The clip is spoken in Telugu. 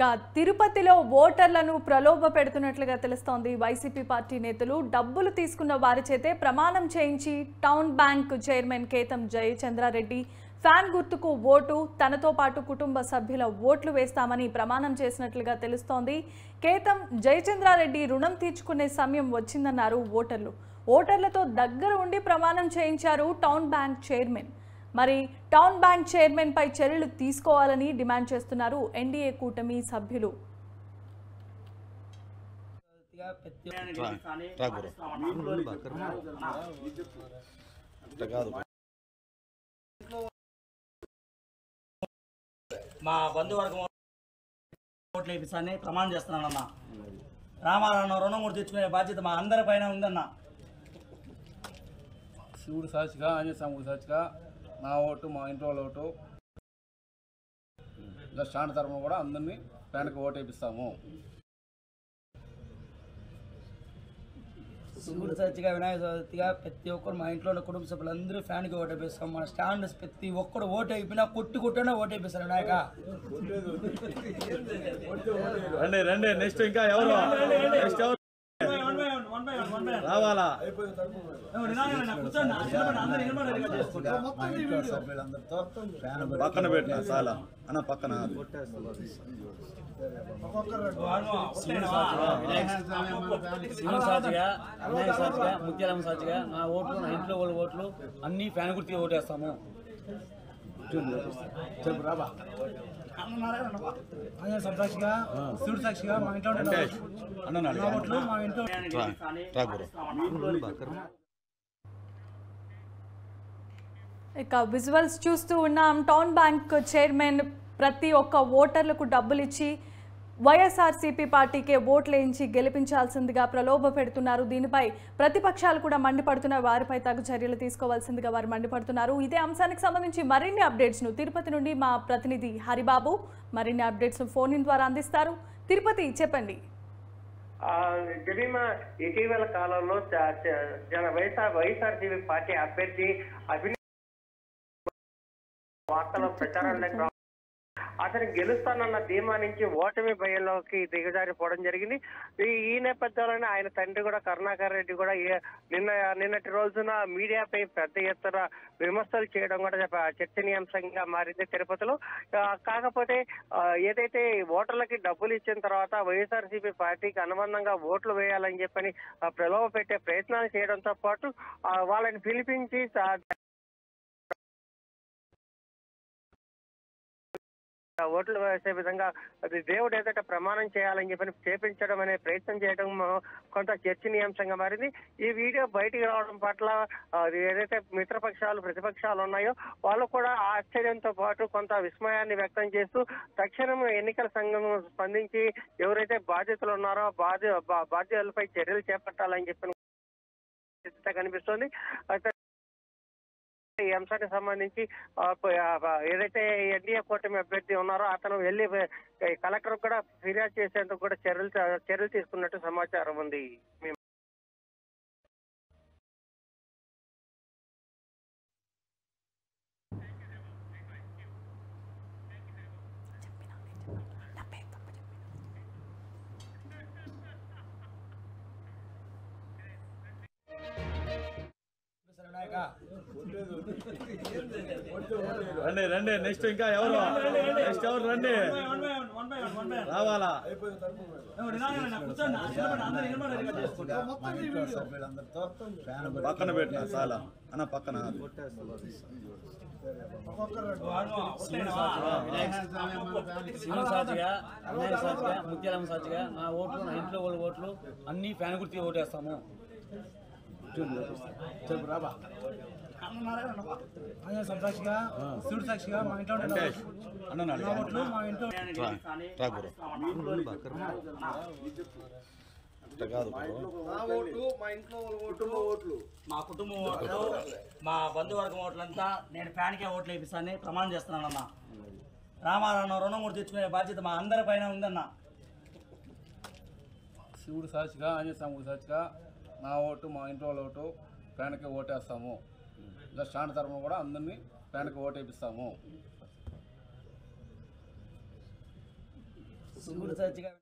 ఇక తిరుపతిలో ఓటర్లను ప్రలోభ పెడుతున్నట్లుగా తెలుస్తోంది. వైసీపీ పార్టీ నేతలు డబ్బులు తీసుకున్న వారి చేతే ప్రమాణం చేయించి town bank chairman Ketham Jayachandra Reddy fan గుర్తుకు ఓటు తనతో పాటు కుటుంబ సభ్యుల ఓట్లు వేస్తామని ప్రమాణం చేసినట్లుగా తెలుస్తోంది. కేతం జయచంద్రారెడ్డి రుణం తీర్చుకునే సమయం వచ్చిందన్నారు ఓటర్లు. ఓటర్లతో దగ్గర ఉండి ప్రమాణం చేయించారు టౌన్ బ్యాంక్ చైర్మన్. మరి టౌన్ బ్యాంక్ చైర్మన్ పై చర్యలు తీసుకోవాలని డిమాండ్ చేస్తున్నారు ఎన్డీఏ కూటమి సభ్యులు. మా బంధువర్గం ఓట్లు వేపిస్తానని ప్రమాణం చేస్తున్నానన్న. రామారావు రుణం కూడా తెచ్చుకునే బాధ్యత మా అందరి పైన ఉందన్న. శివుడు సాక్షిగా ఆంజనేయ స్వామి సాక్షిగా నా ఓటు మా ఇంట్లో వాళ్ళ ఓటు ఇంకా స్టాండ్ తరఫున కూడా అందరినీ ఫ్యాన్కి ఓటు వేపిస్తాము. శివుడు సాక్షిగా వినాయక చవితిగా ప్రతి ఒక్కరు మా ఇంట్లో ఉన్న కుటుంబ సభ్యులందరూ ఫ్యాన్కి ఓటు వేపిస్తాం. మన స్టాండ్ ప్రతి ఒక్కరు ఓటు అయిపోయినా కొట్టుకుంటూనే ఓటు వేపిస్తారు వినాయక. రండి రండి నెక్స్ట్ ఇంకా ఎవరు నెక్స్ట్ ఎవరు రావాలా? పక్కన పెట్టిన చాలా అన్న పక్కన ముత్యాలమ్మ సాక్షిగా నా ఓట్లు నా ఇంట్లో వాళ్ళ ఓట్లు అన్ని ఫ్యాన్ గుర్తిగా ఓటేస్తాము. చెప్పు రాబా సాక్షిగా శివుడు సాక్షిగా మా ఇంట్లో ఓట్లు మా ఇంట్లో. ఇక విజువల్స్ చూస్తూ ఉన్నాం. టౌన్ బ్యాంక్ చైర్మన్ ప్రతి ఒక్క ఓటర్లకు డబ్బులు ఇచ్చి వైఎస్ఆర్సీపీ పార్టీకే ఓట్లు వేయించి గెలిపించాల్సిందిగా ప్రలోభ పెడుతున్నారు. దీనిపై ప్రతిపక్షాలు కూడా మండిపడుతున్న వారిపై తగు చర్యలు తీసుకోవాల్సిందిగా వారు మండిపడుతున్నారు. ఇదే అంశానికి సంబంధించి మరిన్ని అప్డేట్స్ను తిరుపతి నుండి మా ప్రతినిధి హరిబాబు మరిన్ని అప్డేట్స్ ఫోన్ ఇన్ ద్వారా అందిస్తారు. తిరుపతి చెప్పండి. జమీమా ఇటీవల కాలంలో వైఎస్ఆర్సీపీ పార్టీ అభ్యర్థి వార్తల ప్రచారంలో అతను గెలుస్తానన్న ధీమా నుంచి ఓటమి భయంలోకి దిగజారిపోవడం జరిగింది. ఈ నేపథ్యంలోనే ఆయన తండ్రి కూడా కరుణాకర్ రెడ్డి కూడా నిన్నటి రోజున మీడియాపై పెద్ద ఎత్తున విమర్శలు చేయడం కూడా చర్చనీయాంశంగా మారింది తిరుపతిలో. కాకపోతే ఏదైతే ఓటర్లకి డబ్బులు ఇచ్చిన తర్వాత వైఎస్ఆర్సీపీ పార్టీకి అనుబంధంగా ఓట్లు వేయాలని చెప్పని ప్రలోభ పెట్టే ప్రయత్నాలు చేయడంతో పాటు వాళ్ళని పిలిపించి ఓట్లు వేసే విధంగా దేవుడు ఏదైతే ప్రమాణం చేయాలని చెప్పని చేపించడం అనే ప్రయత్నం చేయడం కొంత చర్చనీయాంశంగా మారింది. ఈ వీడియో బయటికి రావడం పట్ల ఏదైతే మిత్రపక్షాలు ప్రతిపక్షాలు ఉన్నాయో వాళ్ళు కూడా ఆశ్చర్యంతో పాటు కొంత విస్మయాన్ని వ్యక్తం చేస్తూ తక్షణం ఎన్నికల సంఘం స్పందించి ఎవరైతే బాధ్యతలు ఉన్నారో బాధ్యతలపై చర్యలు చేపట్టాలని చెప్పిన కనిపిస్తోంది. ఈ అంశానికి సంబంధించి ఏదైతే ఎన్డీఏ కూటమి అభ్యర్థి ఉన్నారో అతను వెళ్లి కలెక్టర్ కూడా ఫిర్యాదు చేసేందుకు కూడా చర్యలు తీసుకున్నట్టు సమాచారం ఉంది. రండి రండి నెక్స్ట్ ఇంకా ఎవరు నెక్స్ట్ ఎవరు రండి రావాలా? పక్కన పెట్టిన చాలా అన్న పక్కన శివుడు సాక్షిగా వినాయక సాక్షిగా ముత్యాలమ్మ సాక్షిగా నా ఓట్లు నా ఇంట్లో వాళ్ళ ఓట్లు అన్ని ఫ్యాన్ గుర్తిగా ఓటేస్తాము. చెప్పు రాబా సాక్షిగా శివుడు సాక్షిగా మా ఇంట్లో ఓట్లు మా ఇంట్లో. మా కుటుంబం ఓట్లు మా బంధువర్గం ఓట్లంతా నేను ఫ్యాన్కే ఓట్లు వేపిస్తానని ప్రమాణం చేస్తున్నానన్న. రామారావు రుణం కూడా తెచ్చుకునే బాధ్యత మా అందరి పైన ఉందన్న. శివుడు సాక్షిగా ఆంజనేయ స్వామి సాక్షిగా నా ఓటు మా ఇంట్లో వాళ్ళ ఓటు ఫ్యాన్కి ఓటేస్తాము. ఇంకా స్టాండ్ తరఫున కూడా అందరినీ ఫ్యాన్కి ఓటు వేపిస్తాము. సింగిల్ సర్చ్గా